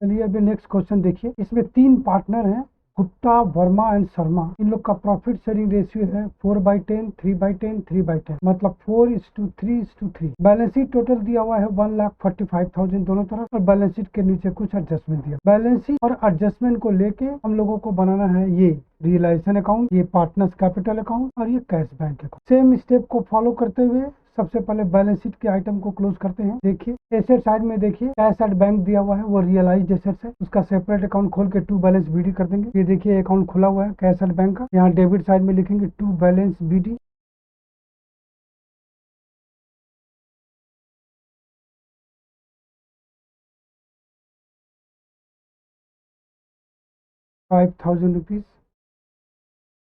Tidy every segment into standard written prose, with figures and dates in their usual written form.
चलिए अभी next question देखिए। इसमें 3 पार्टनर हैं, गुप्ता, वर्मा एंड शर्मा। इन लोग का प्रॉफिट शेयरिंग रेशियो है 4/10, 3/10, 3/10, मतलब 4:3:3। बैलेंस शीट टोटल दिया हुआ है 1,45,000 दोनों तरफ, और बैलेंस शीट के नीचे कुछ एडजस्टमेंट दिया। बैलेंस शीट और एडजस्टमेंट को लेके हम लोगों को बनाना है ये रियलाइजेशन अकाउंट, ये पार्टनर्स कैपिटल अकाउंट और ये cash bank account. Same step को फॉलो करते हुए सबसे पहले बैलेंस शीट के आइटम को क्लोज करते हैं। देखिए एसेट साइड में देखिए कैश एट बैंक दिया हुआ है, वो रियलाइज्ड एसेट्स है, उसका सेपरेट अकाउंट खोल के टू बैलेंस बीडी कर देंगे। ये देखिए अकाउंट खुला हुआ है कैश एट बैंक का, यहाँ डेबिट साइड में लिखेंगे टू बैलेंस बीडी। ₹5,000।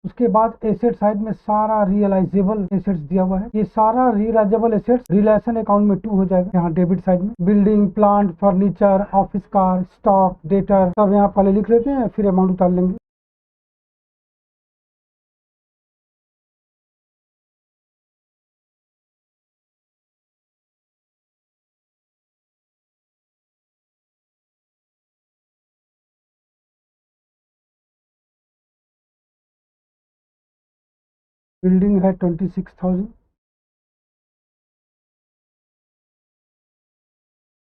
उसके बाद एसेट साइड में सारा रियलाइजेबल एसेट्स दिया हुआ है, ये सारा रियलाइजेबल एसेट्स रिलेशन अकाउंट में 2 हो जाएगा। यहाँ डेबिट साइड में building, plant, furniture, office car, stock, debtor सब यहाँ पहले लिख लेते हैं, फिर अमाउंट उतार लेंगे। बिल्डिंग है 26,000,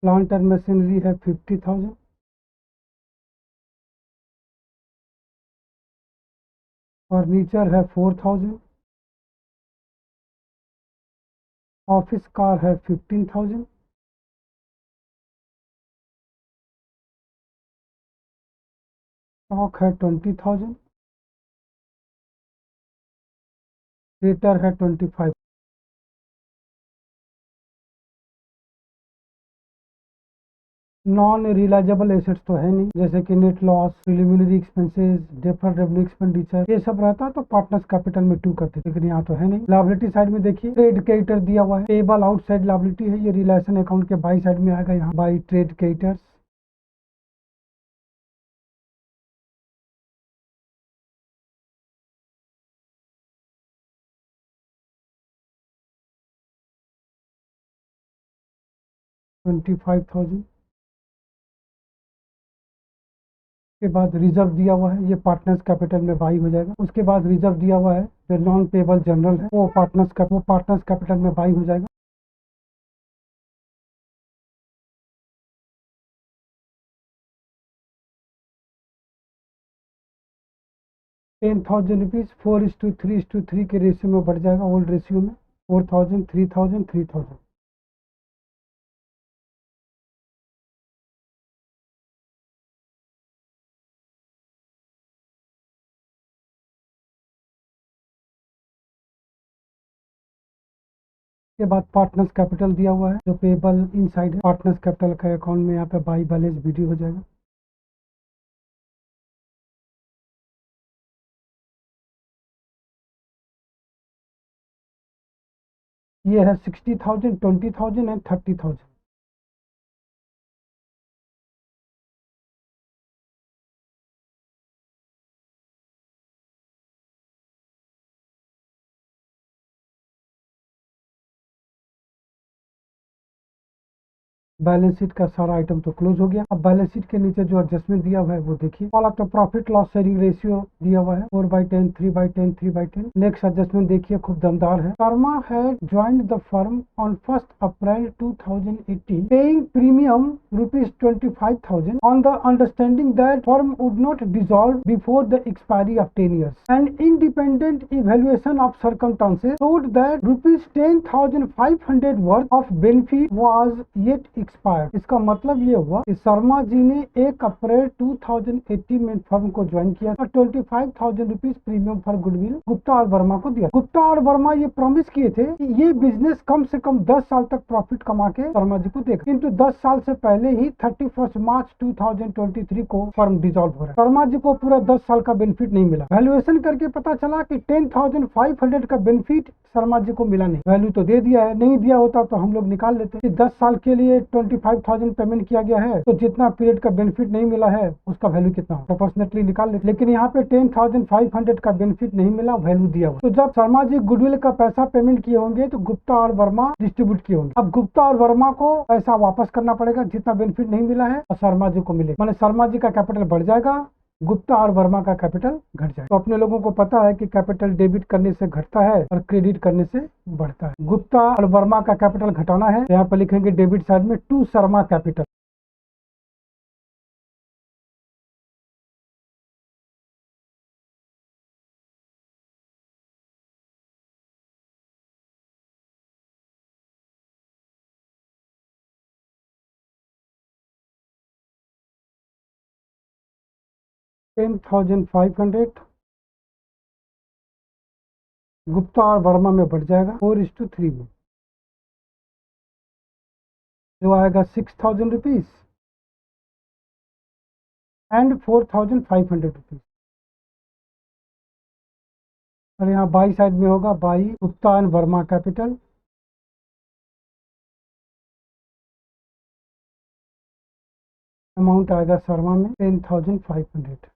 प्लांट एंड मशीनरी है 50,000, फर्नीचर है 4,000, ऑफिस कार है 15,000, स्टॉक है 20,000, डेटर है 25। नॉन रिलाइजेबल एसेट्स तो है नहीं, जैसे कि net loss, preliminary expenses, deferred revenue expenditure, ये सब रहता तो पार्टनर्स कैपिटल में 2 करते, लेकिन यहाँ तो है नहीं। लायबिलिटी साइड में देखिए ट्रेड क्रेडिटर दिया हुआ है, पेबल आउटसाइड लायबिलिटी है, ये रिलेशन अकाउंट के बाई साइड में आएगा, यहाँ बाई ट्रेड क्रेडिटर्स। $25,000 के बाद रिजर्व दिया हुआ है, ये पार्टनर्स कैपिटल में बाई हो जाएगा। उसके बाद रिजर्व दिया हुआ है जो नॉन पेबल जनरल है, वो पार्टनर्स कैपिटल में बाई हो जाएगा। ₹10,000 4:3:3 के रेशियो में बढ़ जाएगा, ओल्ड रेशियो में 4,000, 3,000, 3,000। के बाद पार्टनर्स कैपिटल दिया हुआ है जो पेबल इनसाइड है, पार्टनर्स कैपिटल का अकाउंट में यहाँ पे बाई बैलेंस बीडी हो जाएगा। ये है 60,000, 20,000 एंड 30,000। बैलेंस शीट का सारा आइटम तो क्लोज हो गया। अब बैलेंस शीट के नीचे जो एडजस्टमेंट दिया हुआ है वो देखिए। वाला तो प्रॉफिट लॉस शेयरिंग रेशियो दिया हुआ है 4/10, 3/10, 3/10। नेक्स्ट एडजस्टमेंट देखिए खूब दमदार है। Sharma had joined the firm on 1 April 2018 paying premium ₹25,000 on the understanding that firm would not dissolve before the expiry of 10 years. An independent evaluation of circumstances showed that ₹10,500 worth of benefit was yet expired. इसका मतलब ये हुआ कि शर्मा जी ने 1 अप्रैल 2018 में firm को join किया और ₹25,000 प्रीमियम फॉर गुडविल गुप्ता और वर्मा को दिया। गुप्ता और वर्मा ये प्रॉमिस किए थे कि ये बिजनेस कम से कम 10 साल तक प्रॉफिट कमा के शर्मा जी को देगा, किंतु 10 साल से पहले ही 31 मार्च 2023 को फर्म डिसॉल्व हो रहा है। शर्मा जी को पूरा 10 साल का बेनिफिट नहीं मिला। वैल्यूएशन करके पता चला कि 10,500 का बेनिफिट शर्मा जी को मिला नहीं। वैल्यू तो दे दिया है, नहीं दिया होता तो हम लोग निकाल लेते कि 10 साल के लिए 25,000 पेमेंट किया गया है तो जितना पीरियड का बेनिफिट नहीं मिला है उसका वैल्यू कितना हो, प्रोपोर्शनेटली निकाल ले। लेकिन यहाँ पे 10,500 का बेनिफिट नहीं मिला, वैल्यू दिया हुआ। तो जब शर्मा जी गुडविल का पैसा पेमेंट किए होंगे तो गुप्ता और वर्मा डिस्ट्रीब्यूट किए होंगे। अब गुप्ता और वर्मा को पैसा वापस करना पड़ेगा जितना बेनिफिट नहीं मिला है और शर्मा जी को मिले, माने शर्मा जी का कैपिटल बढ़ जाएगा, गुप्ता और वर्मा का कैपिटल घट जाए। तो अपने लोगों को पता है कि कैपिटल डेबिट करने से घटता है और क्रेडिट करने से बढ़ता है। गुप्ता और वर्मा का कैपिटल घटाना है तो यहाँ पर लिखेंगे डेबिट साइड में टू शर्मा कैपिटल। $10,500 गुप्ता और वर्मा में बढ़ जाएगा 4:3 में, जो आएगा 6,000 रुपीज एंड 4,500 रुपीज। और यहाँ बाई साइड में होगा by Gupta and Verma capital, amount आएगा शर्मा में 10,500।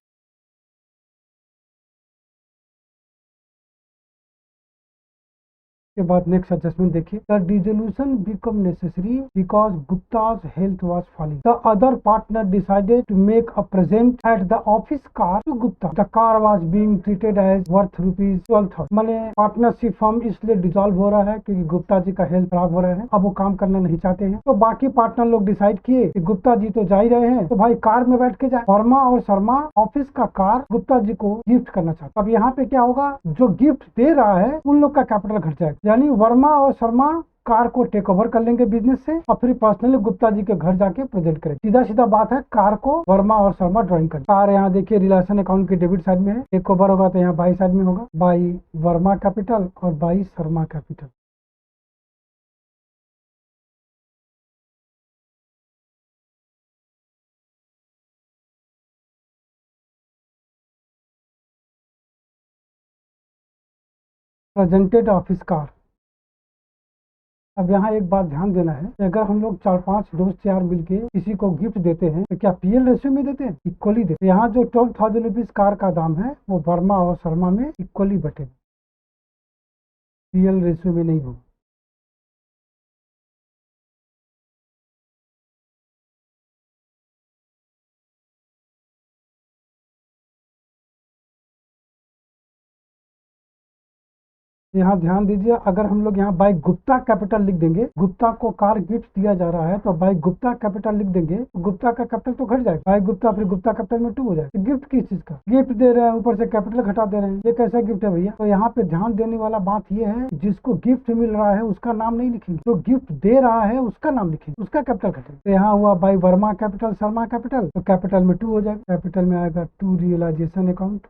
के बाद नेक्स्ट एडजस्टमेंट देखिए, the dissolution become necessary because Gupta's health was falling, the other partner decided to make a present at the office car to Gupta, the car was being treated as worth ₹12,000। माने partnership firm इसलिए dissolve हो रहा है क्योंकि गुप्ता जी का health खराब हो रहा है, अब वो काम करना नहीं चाहते हैं। तो बाकी पार्टनर लोग डिसाइड किए कि गुप्ता जी तो जा ही रहे हैं तो भाई कार में बैठ के जाए। वर्मा और शर्मा ऑफिस का कार गुप्ता जी को गिफ्ट करना चाहते। अब यहाँ पे क्या होगा, जो गिफ्ट दे रहा है उन लोग का कैपिटल घट जाएगा, यानी वर्मा और शर्मा कार को टेक ओवर कर लेंगे बिजनेस से और फिर पर्सनली गुप्ता जी के घर जाके प्रेजेंट करें। सीधा सीधा बात है, कार को वर्मा और शर्मा ड्राइंग करें। कार यहाँ देखिए रिलेशन अकाउंट के डेबिट साइड में है, टेक ओवर होगा तो यहाँ बाई साइड में होगा, बाई वर्मा कैपिटल और by Sharma capital. Presented office car. अब यहाँ एक बात ध्यान देना है कि अगर हम लोग 4-5 दोस्त यार मिलके किसी को गिफ्ट देते हैं तो क्या पीएल रेशियो में देते हैं, इक्वली देते हैं। यहाँ जो 12,000 रुपीज कार का दाम है वो वर्मा और शर्मा में इक्वली बटेगा, पीएल रेशियो में नहीं होगा। यहाँ ध्यान दीजिए, अगर हम लोग यहाँ बाई गुप्ता कैपिटल लिख देंगे, गुप्ता को कार गिफ्ट दिया जा रहा है तो बाई गुप्ता कैपिटल लिख देंगे, गुप्ता का कैपिटल तो घट जाएगा, बाई गुप्ता फिर गुप्ता कैपिटल में 2 हो जाएगा। गिफ्ट किस चीज का, गिफ्ट दे रहे हैं ऊपर से कैपिटल घटा दे रहे हैं, ये कैसा गिफ्ट है भैया। तो यहाँ पे ध्यान देने वाला बात ये है, जिसको गिफ्ट मिल रहा है उसका नाम नहीं लिखेंगे, जो गिफ्ट दे रहा है उसका नाम लिखेंगे, उसका कैपिटल घटेगा। तो यहाँ हुआ by Verma capital Sharma capital, तो कैपिटल में 2 हो जाएगा, कैपिटल में आएगा 2 रियलाइजेशन अकाउंट।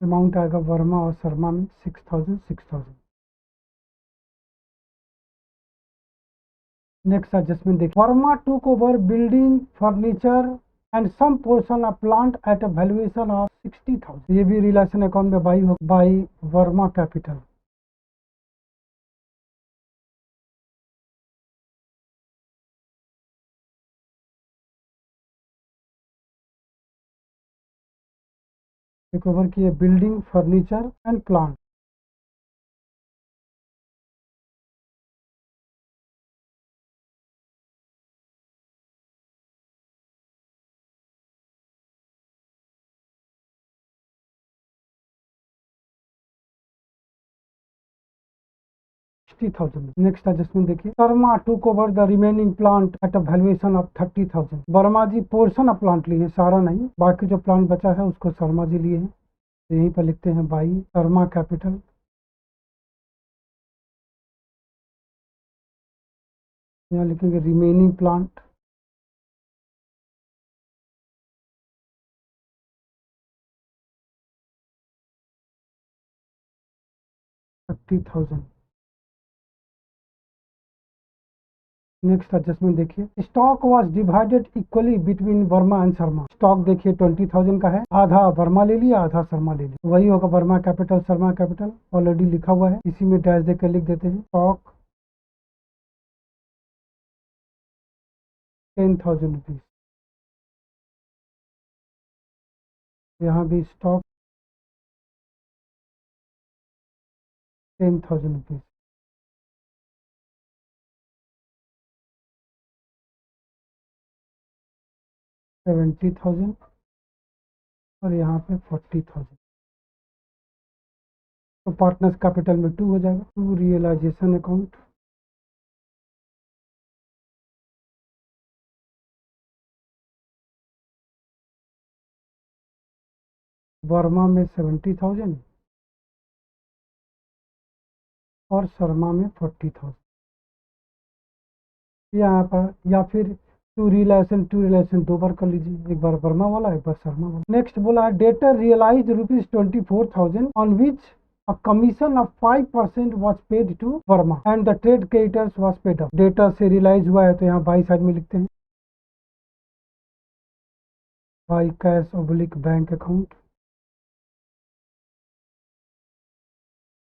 अमाउंट आएगा वर्मा और शर्मा में 6,000। नेक्स्ट एडजस्टमेंट देखिए, Verma took over building furniture and some portion of plant at a valuation of 60,000। ये भी रिलेशन अकाउंट में बाई हो, by Verma capital. Take over किए building furniture and plant, $60,000। Next adjustment देखिए, Sharma took over the remaining plant at a valuation of 30,000। Verma ji portion of plant लिए, सारा नहीं, बाकी जो प्लांट बचा है उसको शर्मा जी लिए हैं। तो यहीं पर लिखते हैं बाई शर्मा कैपिटल, यहाँ लिखेंगे रिमेनिंग प्लांट 30,000। नेक्स्ट एडजस्टमेंट देखिए, stock was divided equally between Verma and Sharma. Stock देखिए 20,000 का है, आधा वर्मा ले लिया आधा शर्मा ले लिया, वही होगा Verma capital Sharma capital, already लिखा हुआ है, इसी में डैश देकर लिख देते हैं। स्टॉक 10,000 रुपीज, यहाँ भी स्टॉक 10,000 रुपीज, 70,000 और यहाँ पे 40,000। तो पार्टनर्स कैपिटल में 2 हो जाएगा। टू रियलाइजेशन अकाउंट, वर्मा में 70,000 और शर्मा में 40,000 यहाँ पर, या फिर टू रिलेशन 2 बार कर लीजिए, एक बार वर्मा वाला एक बार शर्मा वाला। नेक्स्ट बोला है debtor realise ₹24,000 on which a commission of 5% was paid to Verma and the trade creditors was paid off। Data से रियलाइज हुआ है तो यहाँ बाई साइड में लिखते हैं by cash oblique bank account,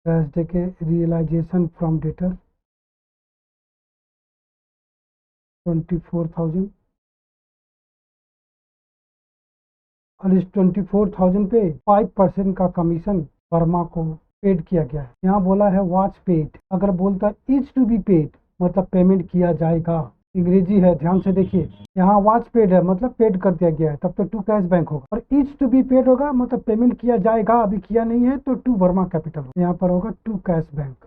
cash देके रियलाइजेशन फ्रॉम डेटर 24,000 और इस 24,000 पे 5% का कमीशन वर्मा को पेड किया गया है। यहाँ बोला है वॉच पेड, अगर बोलता इज टू बी पेड मतलब पेमेंट किया जाएगा, अंग्रेजी है ध्यान से देखिए, यहाँ वॉच पेड है मतलब पेड कर दिया गया है, तब तो टू कैश बैंक होगा, और इज टू बी पेड होगा मतलब पेमेंट किया जाएगा, अभी किया नहीं है तो टू वर्मा कैपिटल होगा, यहाँ पर होगा टू कैश बैंक।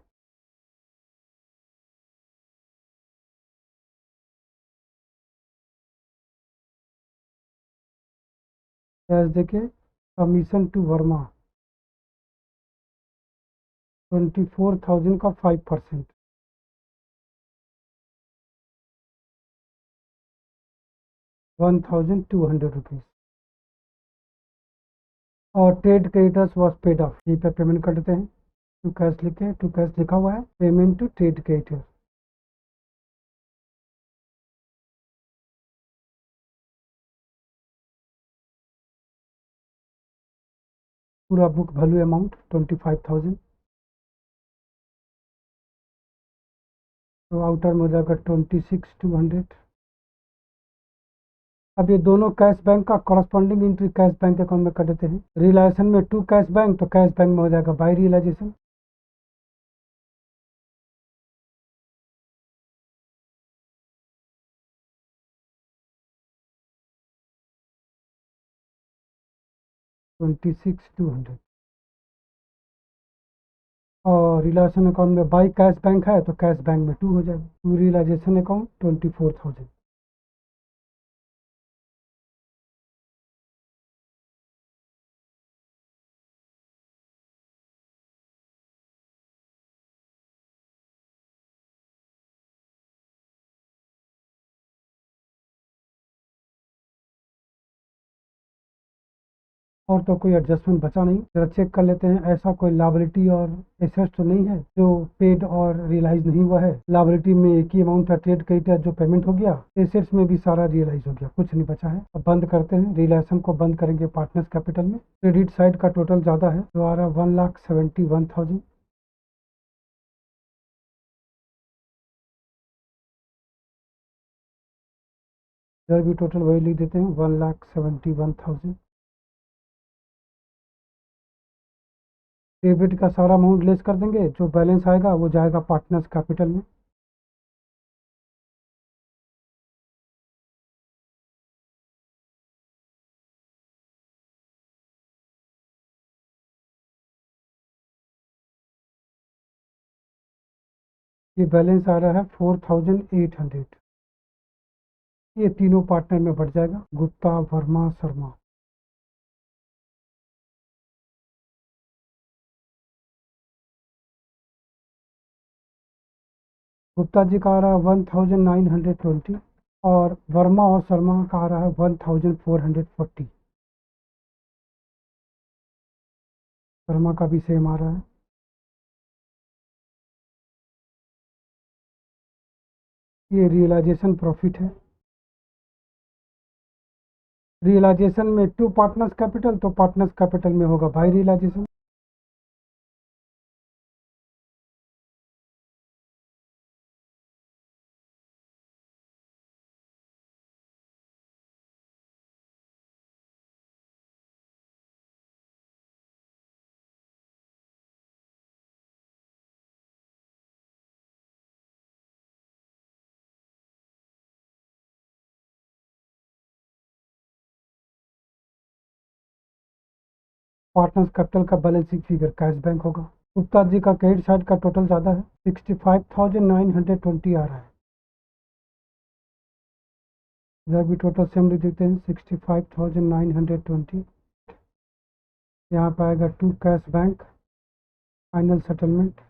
कैश देके कमीशन टू वर्मा 24,000 का 5%, 1,200 रुपीज, और trade creditors was paid of, यहीं पे पेमेंट कर देते हैं, टू कैश लिखे, टू कैश लिखा हुआ है, पेमेंट टू ट्रेड क्रेडिटर। पूरा बुक वैल्यू अमाउंट 25,000, तो आउटर में हो जाएगा 26,200। अब ये दोनों कैश बैंक का corresponding entry cash bank account में कर देते हैं, रियलाइजेशन में टू कैश बैंक तो कैश बैंक में हो जाएगा बाई रियलाइजेशन, $26,200, और रियलाइजेशन अकाउंट में बाई कैश बैंक है तो कैश बैंक में 2 हो जाएगा, टू रियलाइजेशन अकाउंट 24,000। और तो कोई एडजस्टमेंट बचा नहीं, जरा चेक कर लेते हैं, ऐसा कोई लायबिलिटी और एसेट्स तो नहीं है जो पेड और रियलाइज नहीं हुआ है। लायबिलिटी में एक ही अमाउंट था ट्रेड क्रेडिटर जो पेमेंट हो गया, एसेट्स में भी सारा रियलाइज हो गया, कुछ नहीं बचा है। अब बंद करते हैं, रियलाइजेशन को बंद करेंगे पार्टनर्स कैपिटल में। क्रेडिट साइड का टोटल ज़्यादा है जो आ रहा है 1,71,000, इधर भी टोटल वही लिख देते हैं 1,71,000। डेबिट का सारा अमाउंट लेस कर देंगे, जो बैलेंस आएगा वो जाएगा पार्टनर्स कैपिटल में। ये बैलेंस आ रहा है 4,800, ये तीनों पार्टनर में बढ़ जाएगा, गुप्ता वर्मा शर्मा। गुप्ता जी का आ रहा है 1,920 और वर्मा और शर्मा का आ रहा है 1,440। शर्मा का भी सेम आ रहा है। ये रियलाइजेशन प्रॉफिट है। रियलाइजेशन में टू पार्टनर्स कैपिटल, तो पार्टनर्स कैपिटल में होगा बाई रियलाइजेशन। पार्टनर्स कैपिटल का balance sheet figure cash bank होगा। गुप्ता जी का क्रेडिट साइड का टोटल ज़्यादा है, 65,920 आ रहा है। इधर भी टोटल सेम लिख देते हैं, 65,920। यहाँ पे आएगा to cash bank final settlement.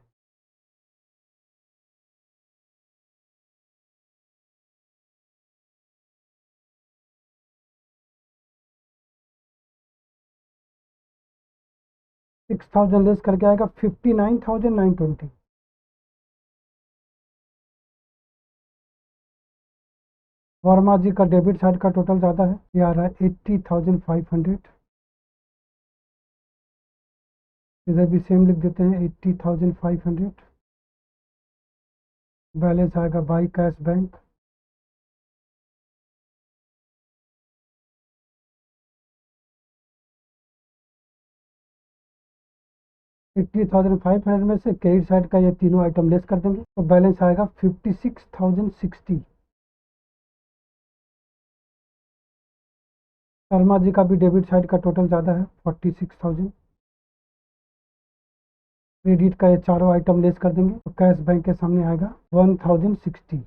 Six thousand less करके आएगा 59,920। वर्मा जी का डेबिट साइड का टोटल ज़्यादा है, ये आ रहा है 80,500। इधर भी सेम लिख देते हैं, 80,500। बैलेंस आएगा बाई कैश बैंक। $80,500 में से क्रेडिट साइड का ये तीनों आइटम लेस कर देंगे तो बैलेंस आएगा 56,060। शर्मा जी का भी डेबिट साइड का टोटल ज़्यादा है, 46,000। क्रेडिट का ये चारों आइटम लेस कर देंगे तो कैश बैंक के सामने आएगा 1,060।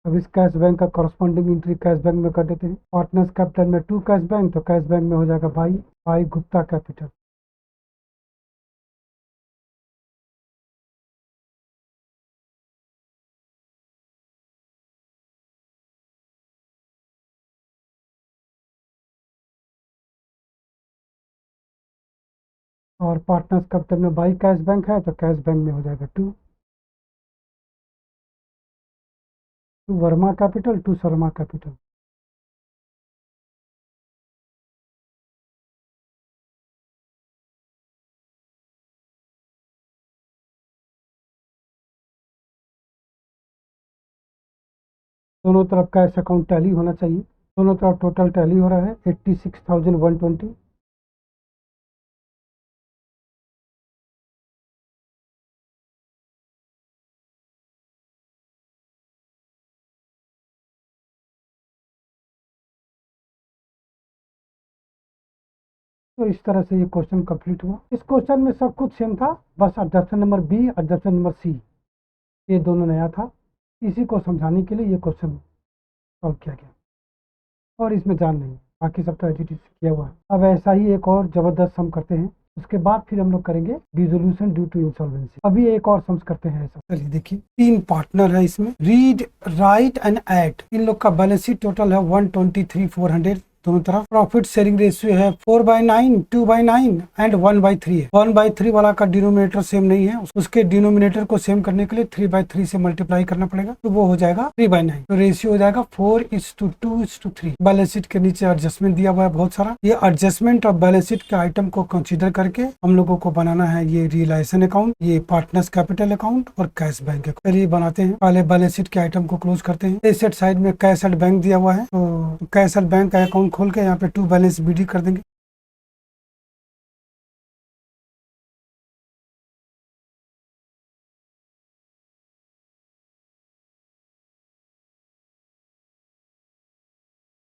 अब इस कैश बैंक का कॉरस्पॉन्डिंग एंट्री कैश बैंक में कर देते हैं। पार्टनर्स कैपिटल में टू कैश बैंक, तो कैश बैंक में हो जाएगा बाई बाई गुप्ता कैपिटल। और पार्टनर्स कैपिटल में बाई कैश बैंक है तो कैश बैंक में हो जाएगा to to Verma capital to Sharma capital. दोनों तरफ कैश अकाउंट टैली होना चाहिए। दोनों तरफ टोटल टैली हो रहा है 86,120। तो इस तरह से ये क्वेश्चन कंप्लीट हुआ। इस क्वेश्चन में सब कुछ सेम था, बस objection number B objection number C ये दोनों नया था। इसी को समझाने के लिए ये क्वेश्चन सॉल्व किया गया और इसमें जान नहीं, बाकी सब तो एच किया हुआ है। अब ऐसा ही एक और जबरदस्त सम करते हैं, उसके बाद फिर हम लोग करेंगे डिसोल्यूशन ड्यू टू इंसॉल्वेंसी। अभी एक और सम्स करते हैं ऐसा। चलिए देखिए, तीन पार्टनर है इसमें, रीड राइट एंड ऐड। इन लोग का बैलेंस शीट टोटल है 123,400। दोनों तरफ प्रॉफिट शेयरिंग रेशियो है 4/9, 2/9 एंड 1/3 है। 1/3 वाला का डिनोमिनेटर सेम नहीं है, उसके डिनोमिनेटर को सेम करने के लिए 3/3 से मल्टीप्लाई करना पड़ेगा, तो वो हो जाएगा 3/9। तो रेशियो हो जाएगा 4:2:3। बैलेंस शीट के नीचे एडजस्टमेंट दिया हुआ है बहुत सारा। ये एडजस्टमेंट और बैलेंस शीट के आइटम को कंसीडर करके हम लोगों को बनाना है ये रियलाइजेशन अकाउंट, ये पार्टनर्स कैपिटल अकाउंट और कैश बैंक अकाउंट। चलिए बनाते हैं। पहले बैलेंस शीट के आइटम को क्लोज करते हैं। एसेट साइड में कैश एंड बैंक दिया हुआ है, तो कैश एंड बैंक का अकाउंट खोल के यहाँ पे टू बैलेंस बीडी कर देंगे।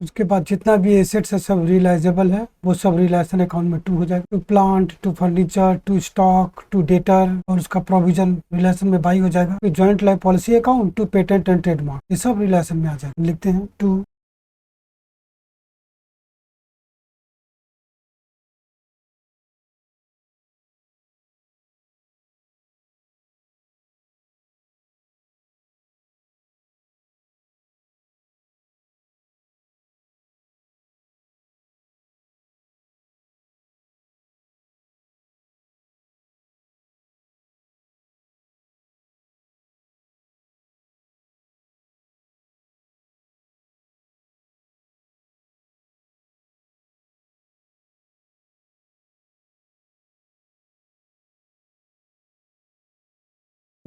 उसके बाद जितना भी एसेट्स है सब रियलाइजेबल है, वो सब रियलाइजेशन अकाउंट में टू हो जाएगा। To plant, to furniture, to stock, to debtor और उसका प्रोविजन रिलेशन में बाई हो जाएगा। To joint life policy account, to patent and trademark, ये सब रिलेशन में आ जाएगा। लिखते हैं टू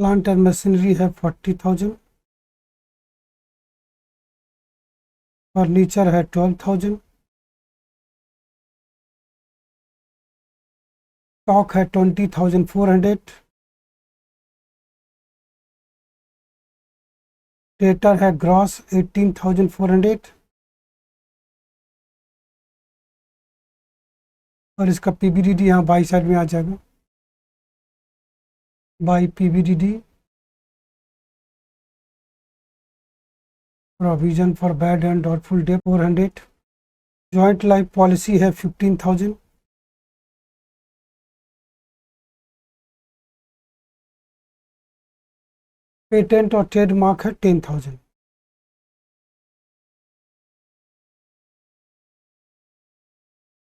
प्लांट एंड मशीनरी है 40,000, फर्नीचर है 12,000, स्टॉक है 20,400, डेटर है ग्रॉस 18,400 और इसका पीबीडीडी यहाँ बाई साइड में आ जाएगा, by PBDD provision for bad and doubtful debt 400, joint life policy है 15,000, पेटेंट और ट्रेडमार्क है 10,000।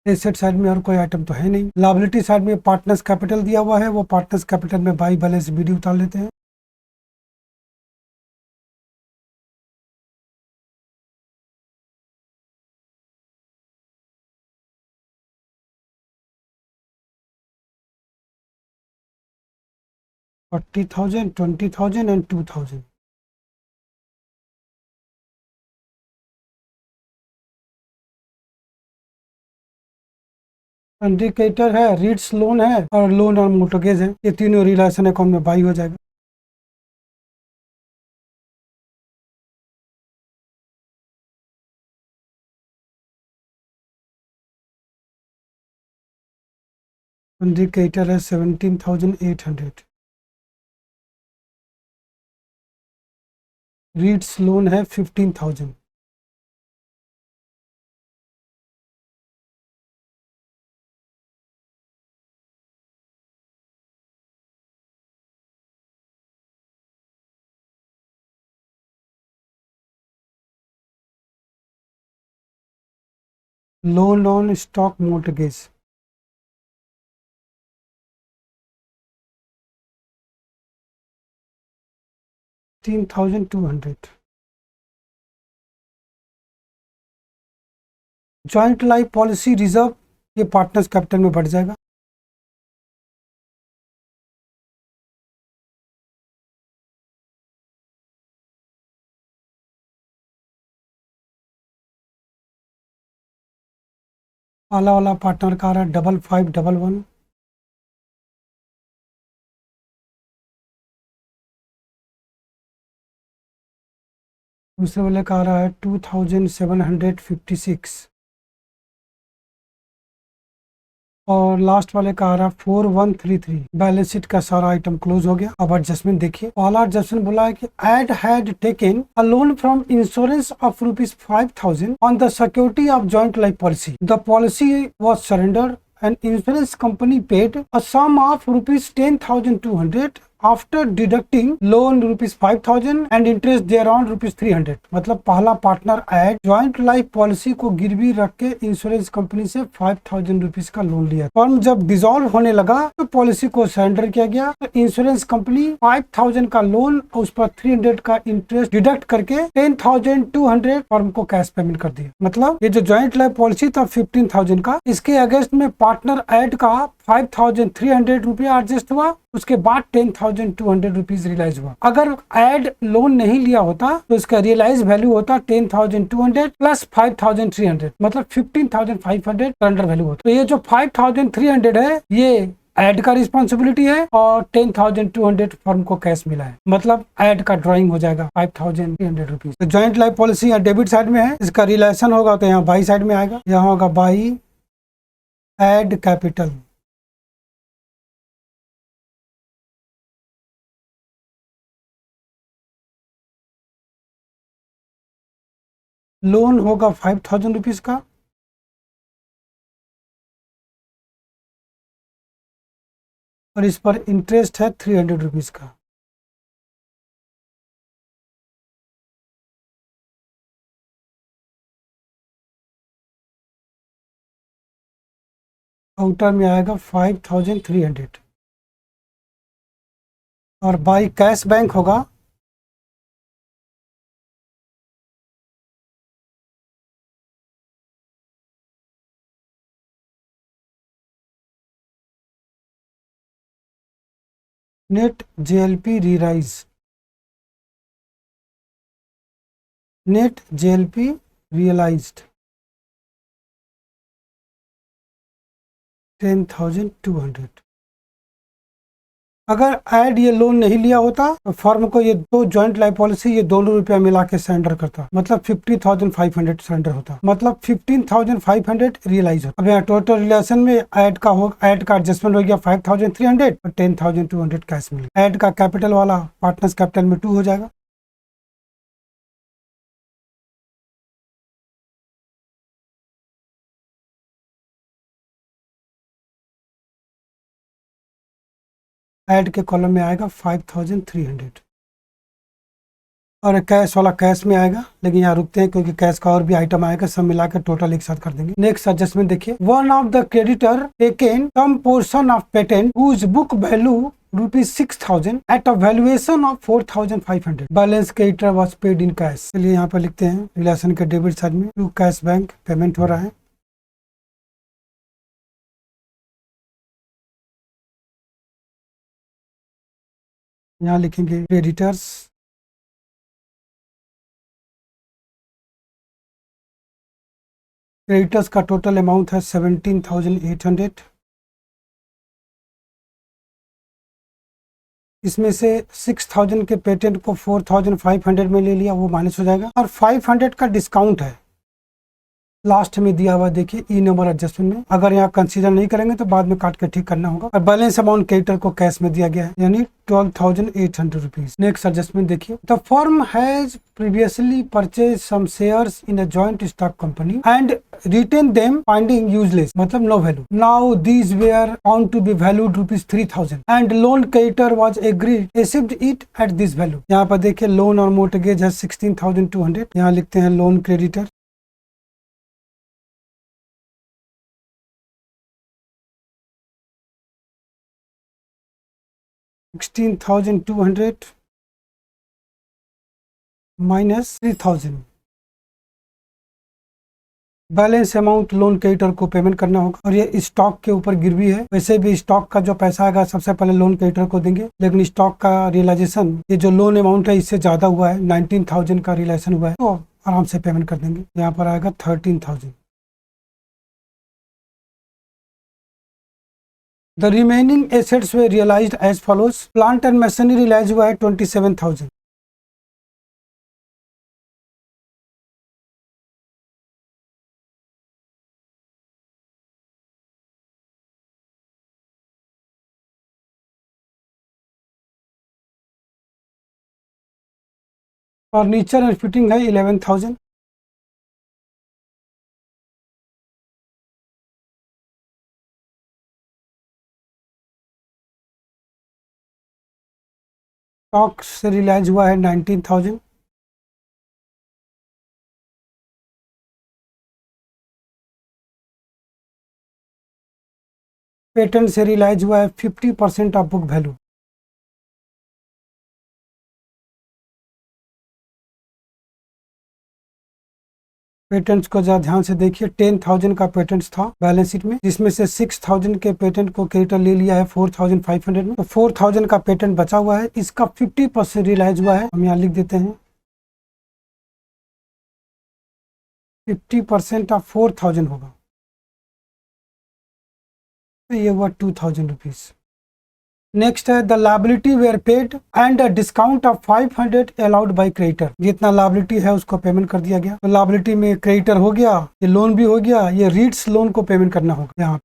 एसेट साइड में और कोई आइटम तो है नहीं। लायबिलिटी साइड में पार्टनर्स कैपिटल दिया हुआ है, वो पार्टनर्स कैपिटल में बाई बैलेंस बीडी उतार लेते हैं। $40,000, $20,000 and $2,000। इंडिकेटर है, रीड्स लोन है और लोन और मोटरगेज है, ये तीनों रिलेशन अकाउंट में बाई हो जाएगा। इंडिकेटर है 17,800, रीड्स लोन है 15,000, loan on stock mortgage 16,200, joint life policy reserve ये पार्टनर्स कैपिटल में बढ़ जाएगा। आला वाला पार्टनर का आ रहा है 5511, दूसरे वाले का आ रहा है 2,756 और लास्ट वाले का आ रहा है 4133। बैलेंस शीट का सारा आइटम क्लोज हो गया। अब एडजस्टमेंट देखिए, पहला एडजस्टमेंट बोला है कि Ed had taken a loan from insurance of ₹5,000 on the security of joint life policy. The policy was surrender and insurance company paid a sum of ₹10,200 after deducting loan ₹5,000 and interest thereon ₹300। मतलब पहला partner add joint life policy को गिरवी रख के insurance company से ₹5,000 का loan लिया। Firm जब डिसॉल्व होने लगा तो पॉलिसी को सरेंडर किया गया, तो इंश्योरेंस कंपनी 5,000 का लोन उस पर 300 का इंटरेस्ट डिडक्ट करके 10,200 फर्म को कैश पेमेंट कर दिया। मतलब ये जो ज्वाइंट लाइफ पॉलिसी था 15,000 का, इसके अगेंस्ट में पार्टनर ऐड का 5,300 रुपया एडजस्ट हुआ, उसके बाद 10,200 रुपीज रियलाइज हुआ। अगर ऐड लोन नहीं लिया होता तो इसका रियलाइज वैल्यू होता 10,200 प्लस 5,300, मतलब 15,500 सरेंडर वैल्यू होता। तो ये जो 5,300 है ये ऐड का रिस्पॉन्सिबिलिटी है और 10,200 फर्म को कैश मिला है, मतलब ऐड का ड्रॉइंग हो जाएगा 5,300 रुपीज। तो ज्वाइंट लाइफ पॉलिसी यहाँ डेबिट साइड में है, इसका रिलेशन होगा तो यहाँ बाई साइड में आएगा, यहाँ होगा बाई ऐड कैपिटल। लोन होगा 5,000 रुपीज का और इस पर इंटरेस्ट है 300 रुपीज का। आउटर में आएगा 5,300 और बाई कैश बैंक होगा net JLP realise, net JLP realised 10,200। अगर ऐड ये लोन नहीं लिया होता तो फर्म को ये दो जॉइंट लाइफ पॉलिसी ये दोनों रुपया मिला के सरेंडर करता, मतलब 50,500 सरेंडर होता, मतलब 15,500 रियलाइज होता। अब यहाँ टोटल रिलेशन में ऐड का एडजस्टमेंट हो गया 5,300 और 10,200 कैश मिले। ऐड का कैपिटल वाला पार्टनर्स कैपिटल में 2 हो जाएगा। ऐड के कॉलम में आएगा 5,300 और कैश वाला कैश में आएगा, लेकिन यहाँ रुकते हैं क्योंकि कैश का और भी आइटम आएगा, सब मिला के टोटल एक साथ कर देंगे। नेक्स्ट एडजस्टमेंट देखिए, one of the creditor taken some portion of patent whose book value ₹6,000 at a valuation of 4,500, balance creditor was paid in cash. चलिए यहाँ पर लिखते हैं रिलेशन के डेबिट साइड में टू कैश बैंक पेमेंट हो रहा है। यहाँ लिखेंगे क्रेडिटर्स, क्रेडिटर्स का टोटल अमाउंट है 17,800। इसमें से 6,000 के पेटेंट को 4,500 में ले लिया, वो माइनस हो जाएगा, और 500 का डिस्काउंट है लास्ट में दिया हुआ, देखिए ई नंबर एडजस्टमेंट में। अगर यहाँ कंसीडर नहीं करेंगे तो बाद में काट के ठीक करना होगा। और बैलेंस अमाउंट क्रेडिटर को कैश में दिया गया है, यानी 12,800 रुपीज। नेक्स्ट एडजस्टमेंट देखिए, the firm has previously purchase some shares in a joint stock company and retain them finding useless, मतलब no value. Now these were on to be valued ₹3,000 and loan creditor was agreed received it at this value. यहाँ पर देखिए loan और mortgage है 16,200। यहाँ लिखते हैं loan creditor, $16,200 minus 3,000, balance amount loan creditor को पेमेंट करना होगा। और ये स्टॉक के ऊपर गिरवी है, वैसे भी स्टॉक का जो पैसा आएगा सबसे पहले लोन क्रेडिटर को देंगे, लेकिन स्टॉक का रियलाइजेशन ये जो लोन अमाउंट है इससे ज्यादा हुआ है, 19,000 का रियलाइजेशन हुआ है, तो आराम से पेमेंट कर देंगे। यहाँ पर आएगा 13,000। The remaining assets were realised as follows, plant and machinery realise हुआ है 27,000। फर्नीचर एंड फिटिंग है 11,000। स्टॉक से रियलाइज हुआ है 19,000। पेटेंट से रियलाइज हुआ है 50% ऑफ बुक वैल्यू। पेटेंट्स को जरा ध्यान से देखिए, 10,000 का पेटेंट्स था बैलेंस शीट में, जिसमें से 6,000 के पेटेंट को क्रेडिटर ले लिया है 4,500 में, तो 4,000 का पेटेंट बचा हुआ है, इसका 50% रियलाइज हुआ है। हम यहाँ लिख देते हैं 50% ऑफ 4,000 होगा, तो ये हुआ 2,000 रुपीज। नेक्स्ट है the liability were paid and discount of 500 allowed by creditor. जितना लायबिलिटी है उसको पेमेंट कर दिया गया, तो लायबिलिटी में क्रेडिटर हो गया, ये लोन भी हो गया, ये रीड्स लोन को पेमेंट करना होगा यहाँ।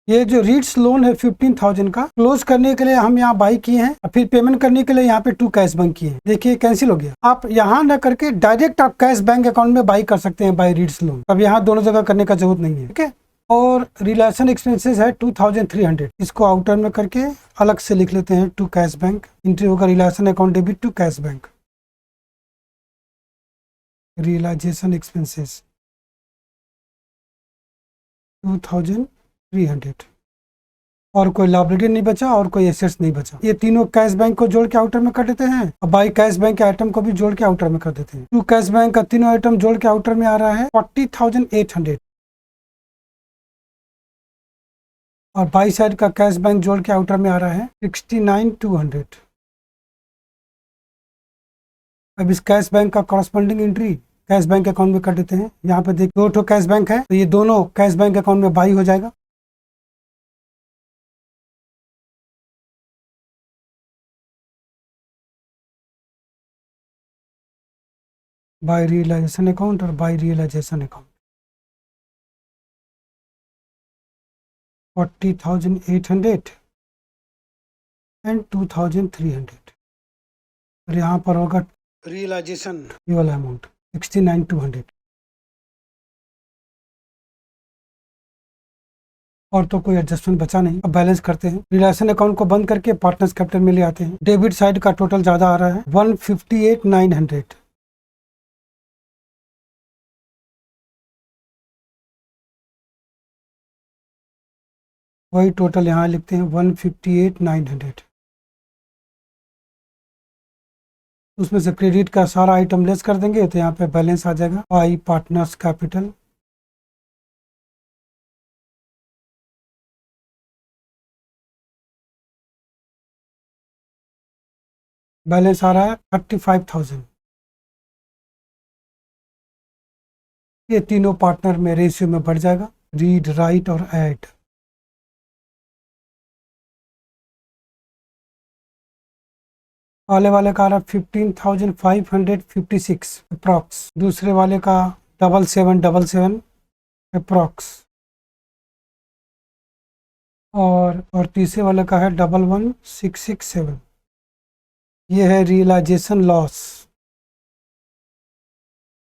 ये जो रीड्स लोन है 15,000 का, क्लोज करने के लिए हम यहाँ बाई किए हैं, फिर पेमेंट करने के लिए यहाँ पे 2 कैश बैंक किए हैं। देखिए कैंसिल हो गया। आप यहाँ न करके डायरेक्ट आप कैश बैंक अकाउंट में बाई कर सकते हैं बाई रीड्स लोन। अब यहाँ दोनों जगह करने का जरूरत नहीं है, ठीक है। और रिलेशन एक्सपेंसेस है 2,300, इसको आउटर में करके अलग से लिख लेते हैं, टू कैश बैंक। एंट्री होगा relation account debit to cash bank, realisation expenses 2,300। और कोई लायबिलिटी नहीं बचा और कोई एसेट्स नहीं बचा। ये तीनों कैश बैंक को जोड़ के आउटर में कर देते हैं और बाई कैश बैंक के आइटम को भी जोड़ के आउटर में कर देते हैं। टू कैश बैंक का तीनों आइटम जोड़ के आउटर में आ रहा है 40,800 और बाई साइड का कैश बैंक जोड़ के आउटर में आ रहा है 69,200। अब इस कैश बैंक का corresponding entry cash bank account में कर देते हैं। यहाँ पे देख दो कैश बैंक है तो ये दोनों कैश बैंक अकाउंट में बाई हो जाएगा। बाई रियलाइजेशन अकाउंट और बाई रियलाइजेशन अकाउंट 40,800 एंड 2,300 और यहाँ पर होगा रियलाइजेशन ये वाला अमाउंट 69,200। और तो कोई एडजस्टमेंट बचा नहीं। अब बैलेंस करते हैं। रिलेशन अकाउंट को बंद करके पार्टनर्स कैपिटल में ले आते हैं। डेबिट साइड का टोटल ज्यादा आ रहा है 158,900। वही टोटल यहाँ लिखते हैं 158,900। उसमें से क्रेडिट का सारा आइटम लेस कर देंगे तो यहाँ पे बैलेंस आ जाएगा बाई पार्टनर्स कैपिटल बैलेंस आ रहा है 35,000। ये तीनों पार्टनर में रेशियो में बढ़ जाएगा। रीड राइट और ऐड। वाले का आ रहा है 15,556 अप्रॉक्स। दूसरे वाले का 7777 अप्रॉक्स और तीसरे वाले का है 11,667। ये है रियलाइजेशन लॉस।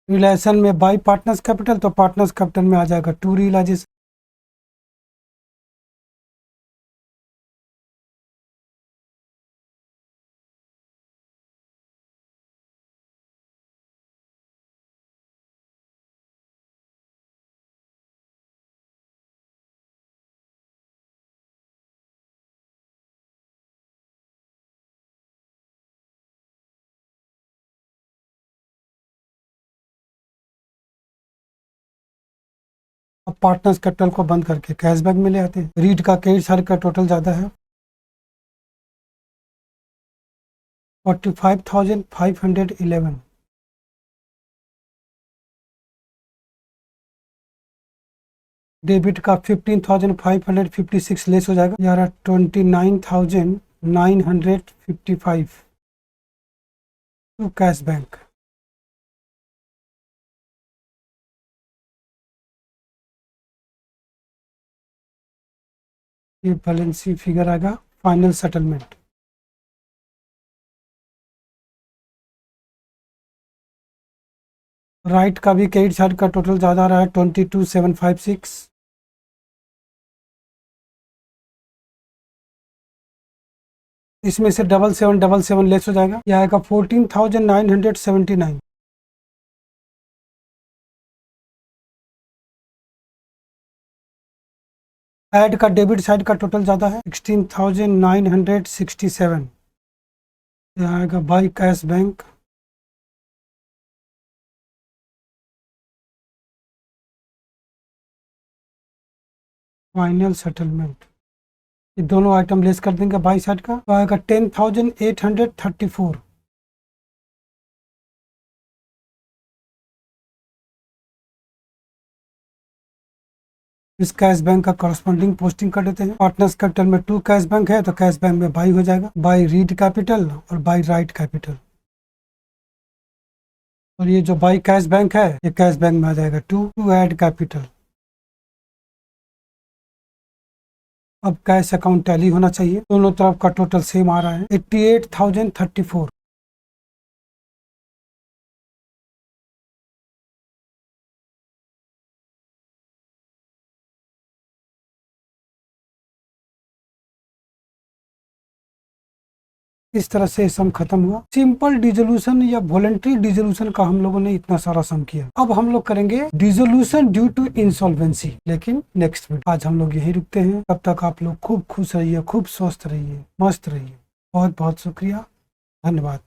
रिलेशन में बाई पार्टनर्स कैपिटल तो पार्टनर्स कैपिटल में आ जाएगा टू रियलाइजेशन। अब पार्टनर्स कैपिटल को बंद करके कैशबैक में ले आते हैं। रीड का क्रेडिट साइड का टोटल ज़्यादा है 45,511। डेबिट का 15,556 लेस हो जाएगा यार 29,955 टू कैश बैंक। ये बैलेंस शीट फिगर आएगा फाइनल सेटलमेंट। राइट का भी क्रेडिट साइड का टोटल ज़्यादा आ रहा है 22,756। इसमें से 7777 लेस हो जाएगा, यह आएगा 14,979। ऐड का डेबिट साइड का टोटल ज़्यादा है 16,967। यह आएगा by cash bank final settlement. ये दोनों आइटम लेस कर देंगे बाई साइड का तो आएगा 10,834। इस कैश बैंक का करस्पॉन्डिंग पोस्टिंग कर देते हैं। पार्टनर्स कैपिटल में टू कैश बैंक है तो कैश बैंक में बाई हो जाएगा बाई रीड कैपिटल और बाई राइट कैपिटल। और ये जो बाई कैश बैंक है ये कैश बैंक में आ जाएगा टू ऐड कैपिटल। अब कैश अकाउंट टैली होना चाहिए। दोनों तरफ का टोटल सेम आ रहा है 88,034। इस तरह से सम खत्म हुआ। सिंपल डिसोल्यूशन या वॉलंटरी डिसोल्यूशन का हम लोगों ने इतना सारा सम किया। अब हम लोग करेंगे डिसोल्यूशन ड्यू टू इंसॉल्वेंसी, लेकिन नेक्स्ट वीडियो। आज हम लोग यही रुकते हैं। तब तक आप लोग खूब खुश रहिए, खूब स्वस्थ रहिए, मस्त रहिए। बहुत बहुत शुक्रिया, धन्यवाद।